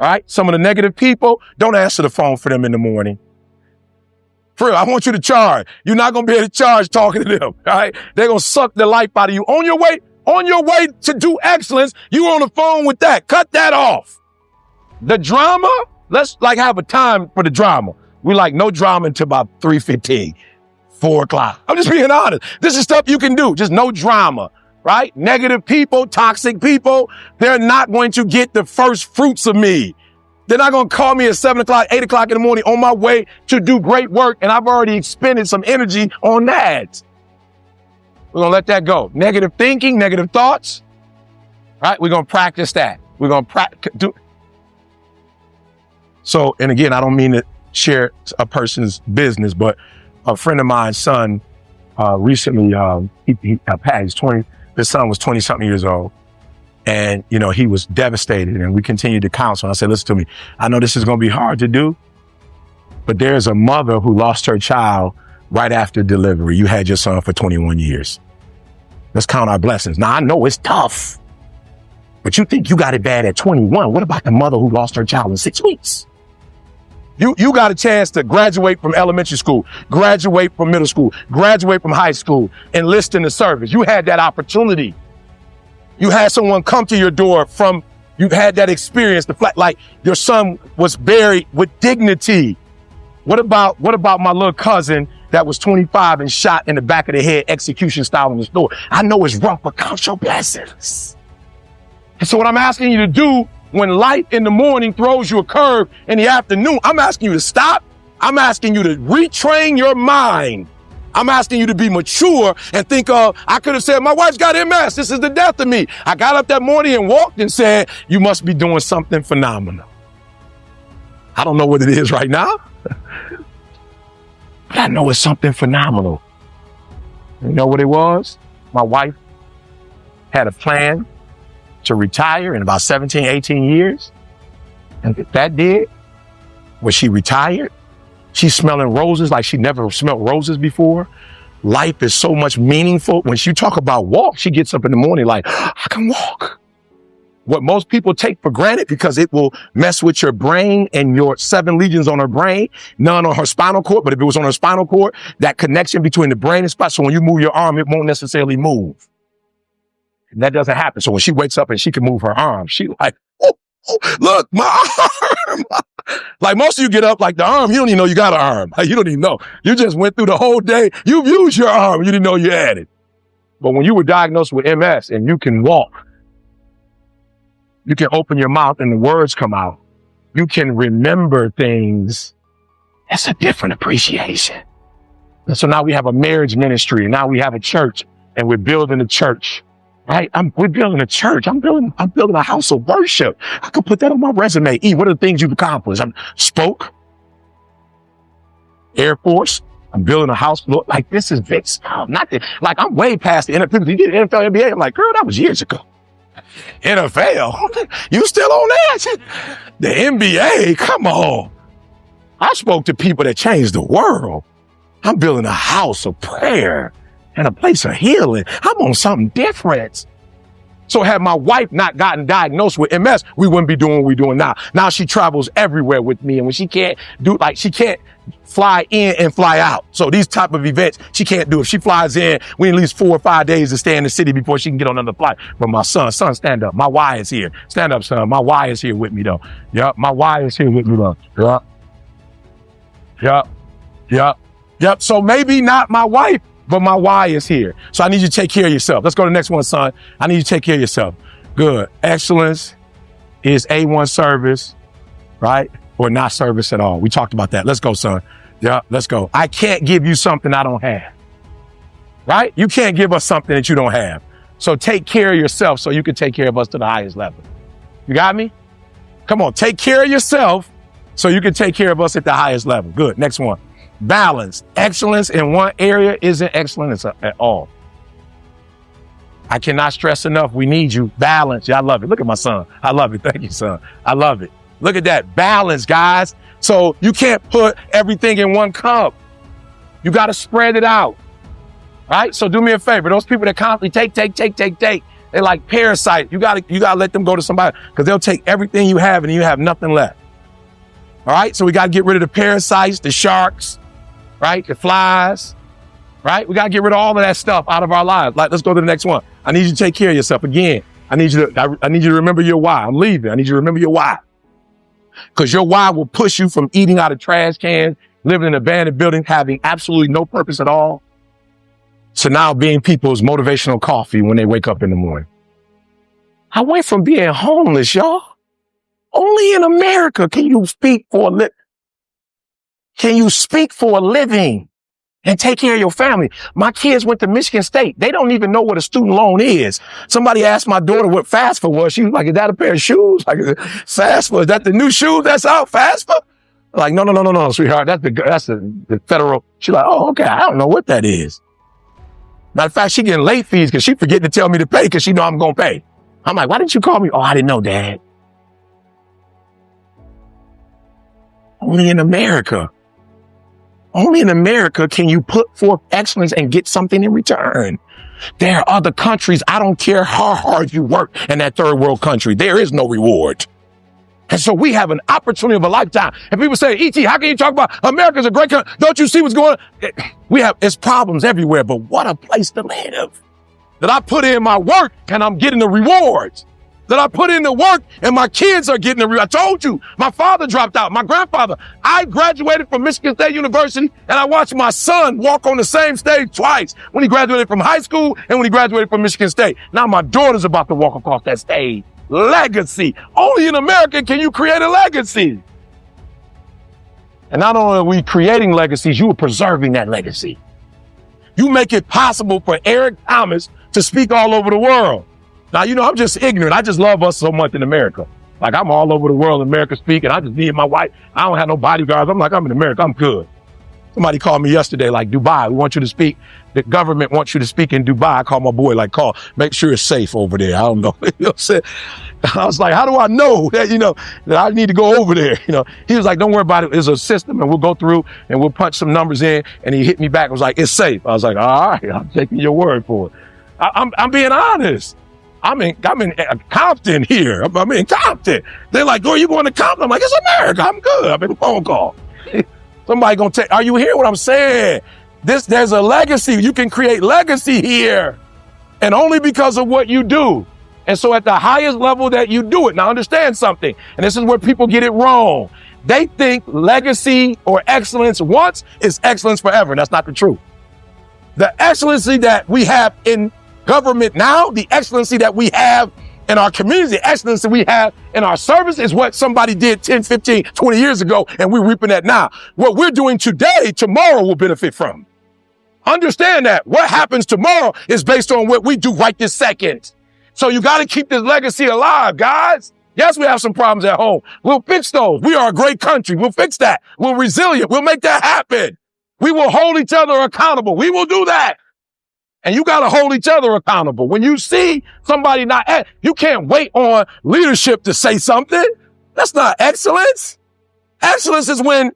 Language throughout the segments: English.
All right. Some of the negative people, don't answer the phone for them in the morning. For real, I want you to charge. You're not going to be able to charge talking to them. All right. They're going to suck the life out of you. On your way to do excellence, you on the phone with that. Cut that off. The drama, let's have a time for the drama. We no drama until about 3:15, 4 o'clock. I'm just being honest. This is stuff you can do. Just no drama, right? Negative people, toxic people, they're not going to get the first fruits of me. They're not going to call me at 7 o'clock, 8 o'clock in the morning on my way to do great work. And I've already expended some energy on that. We're going to let that go. Negative thinking, negative thoughts, right? We're going to practice that. We're going to So, and again, I don't mean to share a person's business, but a friend of mine's son, recently, he passed. His son was 20 something years old. And, he was devastated, and we continued to counsel. I said, listen to me. I know this is going to be hard to do, but there's a mother who lost her child right after delivery. You had your son for 21 years. Let's count our blessings. Now, I know it's tough, but you think you got it bad at 21. What about the mother who lost her child in 6 weeks? You got a chance to graduate from elementary school, graduate from middle school, graduate from high school, enlist in the service. You had that opportunity. You had someone come to your door you've had that experience, like your son was buried with dignity. What about my little cousin that was 25 and shot in the back of the head, execution style in the store? I know it's rough, but count your blessings. And so what I'm asking you to do when life in the morning throws you a curve in the afternoon, I'm asking you to stop. I'm asking you to retrain your mind. I'm asking you to be mature and think of, I could have said, my wife's got MS. This is the death of me. I got up that morning and walked and said, you must be doing something phenomenal. I don't know what it is right now, but I know it's something phenomenal. You know what it was? My wife had a plan to retire in about 17, 18 years. And what that did was she retired. She's smelling roses like she never smelled roses before. Life is so much meaningful. When she talk about walk, she gets up in the morning like, I can walk. What most people take for granted because it will mess with your brain and your 7 legions on her brain, none on her spinal cord. But if it was on her spinal cord, that connection between the brain and spine. So when you move your arm, it won't necessarily move. And that doesn't happen. So when she wakes up and she can move her arm, she like, oh, look, my arm. Like most of you get up like the arm, you don't even know you got an arm. You don't even know. You just went through the whole day. You've used your arm. You didn't know you had it. But when you were diagnosed with MS and you can walk, you can open your mouth and the words come out. You can remember things. That's a different appreciation. And so now we have a marriage ministry. Now we have a church and we're building a church. Right? We're building a church. I'm building a house of worship. I could put that on my resume. What are the things you've accomplished? Spoke. Air Force. I'm building a house. Look, like this is big stuff. Like I'm way past the NFL. You did NFL, NBA. I'm like, girl, that was years ago. NFL? You still on that? The NBA? Come on. I spoke to people that changed the world. I'm building a house of prayer and a place of healing. I'm on something different. So had my wife not gotten diagnosed with MS, we wouldn't be doing what we're doing now. Now she travels everywhere with me. And when she can't she can't fly in and fly out. So these type of events, she can't do. If she flies in, we need at least 4 or 5 days to stay in the city before she can get on another flight. But my son, stand up. My Y is here. Stand up, son. My Y is here with me though. Yep. My Y is here with me though. Yep. So maybe not my wife, but my Y is here. So I need you to take care of yourself. Let's go to the next one, son. I need you to take care of yourself. Good. Excellence is A1 service, right? Or not service at all. We talked about that. Let's go, son. Yeah, let's go. I can't give you something I don't have, right? You can't give us something that you don't have. So take care of yourself so you can take care of us to the highest level. You got me? Come on, take care of yourself so you can take care of us at the highest level. Good. Next one. Balance. Excellence in one area isn't excellence at all. I cannot stress enough. We need you. Balance. Yeah, I love it. Look at my son. I love it. Thank you, son. I love it. Look at that. Balance, guys. So you can't put everything in one cup. You got to spread it out. Right? So do me a favor. Those people that constantly take, They're like parasites. You gotta let them go to somebody because they'll take everything you have and you have nothing left. All right, so we gotta get rid of the parasites, the sharks, right? The flies, right? We gotta get rid of all of that stuff out of our lives. Like, let's go to the next one. I need you to take care of yourself again. I need you to remember your why. I'm leaving. I need you to remember your why. Because your why will push you from eating out of trash cans, living in an abandoned building, having absolutely no purpose at all, to now being people's motivational coffee when they wake up in the morning. I went from being homeless, y'all. Only in America can you speak for a living. Can you speak for a living and take care of your family? My kids went to Michigan State. They don't even know what a student loan is. Somebody asked my daughter what FAFSA was. She was like, is that a pair of shoes? Like, FAFSA, is that the new shoes that's out, FAFSA? Like, no, sweetheart. That's the federal. She's like, oh, okay. I don't know what that is. Matter of fact, she getting late fees because she forgetting to tell me to pay because she know I'm going to pay. I'm like, why didn't you call me? Oh, I didn't know, Dad. Only in America can you put forth excellence and get something in return. There are other countries, I don't care how hard you work in that third world country, there is no reward. And so we have an opportunity of a lifetime. And people say, E.T., how can you talk about America's a great country? Don't you see what's going on? It's problems everywhere, but what a place to live. That I put in my work and I'm getting the rewards. That I put in the work and my kids are getting the rewards. I told you, my father dropped out. My grandfather, I graduated from Michigan State University and I watched my son walk on the same stage twice when he graduated from high school and when he graduated from Michigan State. Now my daughter's about to walk across that stage. Legacy. Only in America can you create a legacy. And not only are we creating legacies, you are preserving that legacy. You make it possible for Eric Thomas to speak all over the world. Now, you know, I'm just ignorant. I just love us so much in America. Like, I'm all over the world in America speaking. I just me and my wife. I don't have no bodyguards. I'm like, I'm in America. I'm good. Somebody called me yesterday, like, Dubai, we want you to speak. The government wants you to speak in Dubai. I called my boy, like, make sure it's safe over there. I don't know. You know what I'm saying? I was like, how do I know that, that I need to go over there? He was like, don't worry about it. It's a system and we'll go through and we'll punch some numbers in. And he hit me back and was like, it's safe. I was like, all right, I'm taking your word for it. I'm being honest. I'm in Compton here. I'm in Compton. They're like, are you going to Compton? I'm like, it's America. I'm good. I made a phone call. Somebody gonna take, are you hearing what I'm saying? There's a legacy. You can create legacy here. And only because of what you do. And so at the highest level that you do it, now understand something, and this is where people get it wrong. They think legacy or excellence once is excellence forever. And that's not the truth. The excellency that we have in government now, the excellency that we have in our community, the excellence that we have in our service is what somebody did 10, 15, 20 years ago, and we're reaping that now. What we're doing today, tomorrow will benefit from. Understand that. What happens tomorrow is based on what we do right this second. So you got to keep this legacy alive, guys. Yes, we have some problems at home. We'll fix those. We are a great country. We'll fix that. We're resilient. We'll make that happen. We will hold each other accountable. We will do that. And you got to hold each other accountable. When you see somebody you can't wait on leadership to say something. That's not excellence. Excellence is when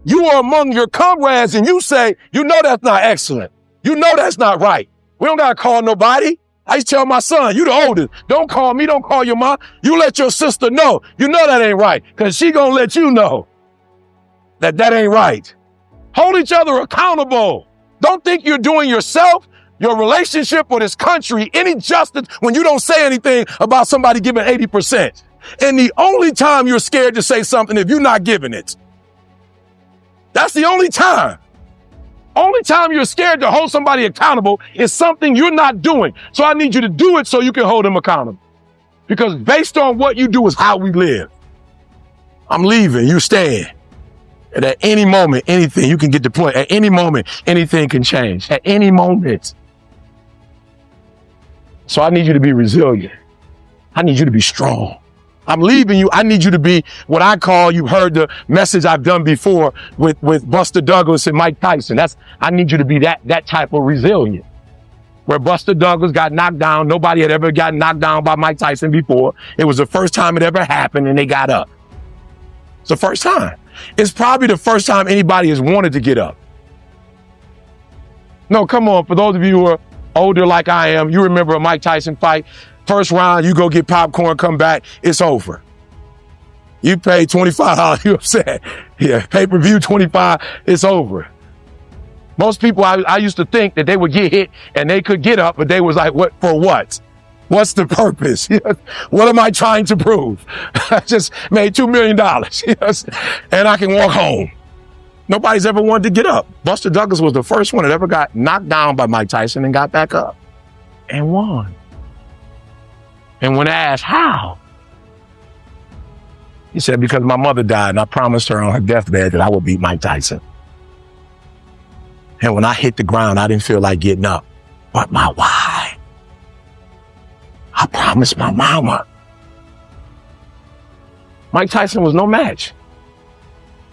you are among your comrades and you say, that's not excellent. That's not right. We don't got to call nobody. I used to tell my son, you the oldest. Don't call me. Don't call your mom. You let your sister know. That ain't right because she going to let you know that ain't right. Hold each other accountable. Don't think you're doing yourself, your relationship, or this country any justice when you don't say anything about somebody giving 80%. And the only time you're scared to say something if you're not giving it. That's the only time. Only time you're scared to hold somebody accountable is something you're not doing. So I need you to do it so you can hold them accountable. Because based on what you do is how we live. I'm leaving, you staying. And at any moment, anything, you can get deployed. At any moment, anything can change. At any moment. So I need you to be resilient. I need you to be strong. I'm leaving you. I need you to be what I call, you've heard the message I've done before with Buster Douglas and Mike Tyson. I need you to be that type of resilient. Where Buster Douglas got knocked down. Nobody had ever gotten knocked down by Mike Tyson before. It was the first time it ever happened and they got up. It's the first time. It's probably the first time anybody has wanted to get up. No, come on. For those of you who are older like I am, you remember a Mike Tyson fight. First round, you go get popcorn, come back, it's over. You pay $25, you upset. Yeah, pay-per-view 25, it's over. Most people, I used to think that they would get hit and they could get up, but they was like, what for what? What's the purpose? What am I trying to prove? I just made $2 million and I can walk home. Nobody's ever wanted to get up. Buster Douglas was the first one that ever got knocked down by Mike Tyson and got back up and won. And when asked how, he said, because my mother died and I promised her on her deathbed that I would beat Mike Tyson. And when I hit the ground, I didn't feel like getting up. But my why? I promised my mama. Mike Tyson was no match.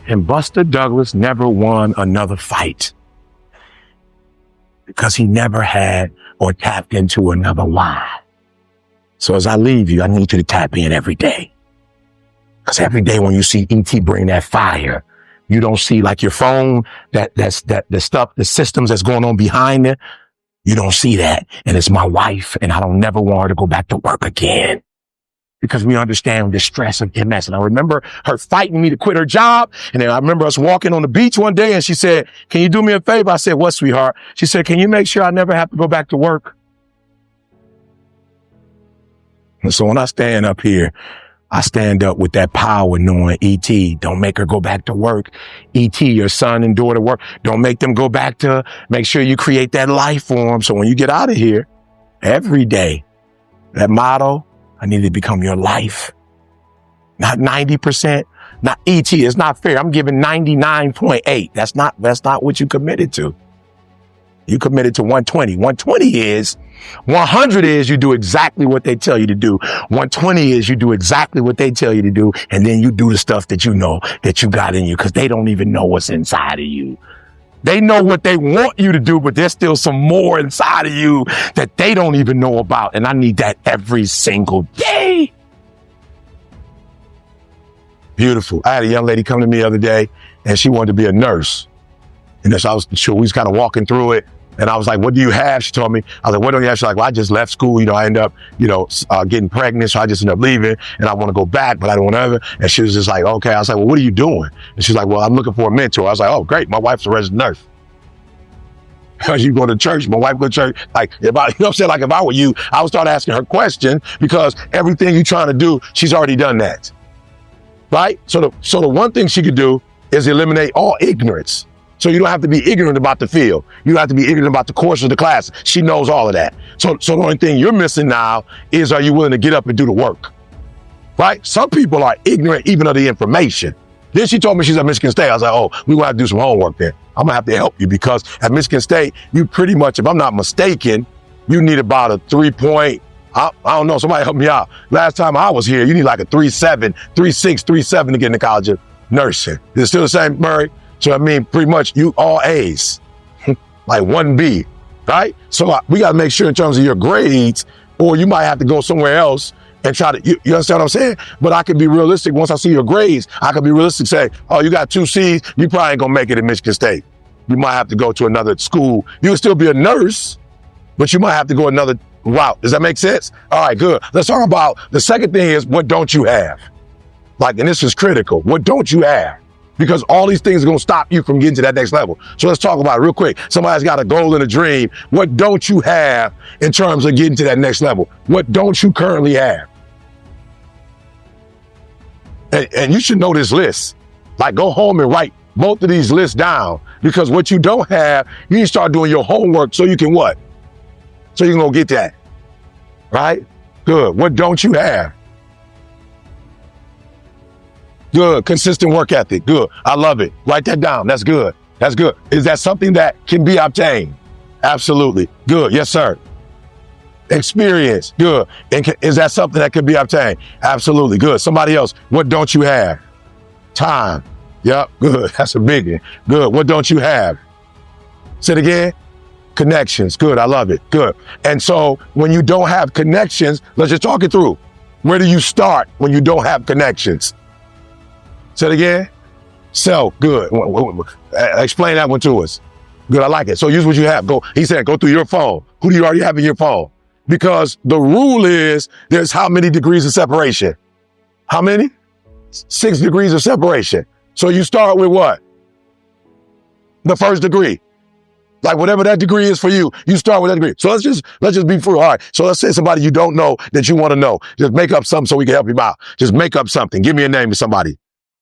And Buster Douglas never won another fight because he never had or tapped into another why. So as I leave you, I need you to tap in every day. Because every day when you see E.T. bring that fire, you don't see like your phone, the stuff, the systems that's going on behind it. You don't see that. And it's my wife, and I don't never want her to go back to work again. Because we understand the stress of MS. And I remember her fighting me to quit her job. And then I remember us walking on the beach one day and she said, can you do me a favor? I said, what, sweetheart? She said, can you make sure I never have to go back to work? And so when I stand up here, I stand up with that power knowing E.T., don't make her go back to work. E.T., your son and daughter work. Don't make them go back to, make sure you create that life for them. So when you get out of here, every day, that motto, I need to become your life. Not 90%, not E.T., it's not fair. I'm giving 99.8. That's not what you committed to. You committed to 120. 100 is you do exactly what they tell you to do. 120 is you do exactly what they tell you to do. And then you do the stuff that you know that you got in you because they don't even know what's inside of you. They know what they want you to do, but there's still some more inside of you that they don't even know about. And I need that every single day. Beautiful. I had a young lady come to me the other day and she wanted to be a nurse. And so we was kind of walking through it. And I was like, what do you have? She told me. I was like, what do you have? She's like, well, I just left school. I end up, getting pregnant. So I just ended up leaving and I want to go back, but I don't want to ever. And she was just like, okay. I was like, well, what are you doing? And she's like, well, I'm looking for a mentor. I was like, oh, great. My wife's a registered nurse. You go to church, my wife go to church. Like, if I, I'm saying? Like, if I were you, I would start asking her questions because everything you're trying to do, she's already done that. Right? So the one thing she could do is eliminate all ignorance. So you don't have to be ignorant about the field. You don't have to be ignorant about the course of the class. She knows all of that. So the only thing you're missing now is, are you willing to get up and do the work? Right? Some people are ignorant even of the information. Then she told me she's at Michigan State. I was like, oh, we're going to have to do some homework there. I'm going to have to help you because at Michigan State, you pretty much, if I'm not mistaken, you need about a 3-point, I don't know, somebody help me out. Last time I was here, you need like a 3.7, 3.6, 3.7 to get into college of nursing. Is it still the same, Murray? So I mean, pretty much you all A's, like 1B, right? So we got to make sure in terms of your grades, or you might have to go somewhere else and try to, you understand what I'm saying? But I can be realistic. Once I see your grades, I can be realistic, say, oh, you got 2 C's, you probably ain't gonna make it at Michigan State. You might have to go to another school. You can still be a nurse, but you might have to go another route. Does that make sense? All right, good. Let's talk about, the second thing is, what don't you have? Like, and this is critical. What don't you have? Because all these things are going to stop you from getting to that next level. So let's talk about it real quick. Somebody's got a goal and a dream. What don't you have in terms of getting to that next level? What don't you currently have? And you should know this list. Like, go home and write both of these lists down, because what you don't have, you need to start doing your homework so you can what? So you can go get that, right? Good. What don't you have? Good. Consistent work ethic. Good. I love it. Write that down. That's good. That's good. Is that something that can be obtained? Absolutely. Good. Yes, sir. Experience. Good. And is that something that can be obtained? Absolutely. Good. Somebody else. What don't you have? Time. Yep. Good. That's a big one. Good. What don't you have? Say it again. Connections. Good. I love it. Good. And so when you don't have connections, let's just talk it through. Where do you start when you don't have connections? Say it again. So, good. Explain that one to us. Good, I like it. So use what you have. He said, go through your phone. Who do you already have in your phone? because the rule is there's how many degrees of separation? How many? 6 degrees of separation. So you start with what? The first degree. Like whatever that degree is for you, you start with that degree. So let's just be free. All right. So let's say somebody you don't know that you want to know. Just make up something so we can help you out. Just make up something. Give me a name of somebody.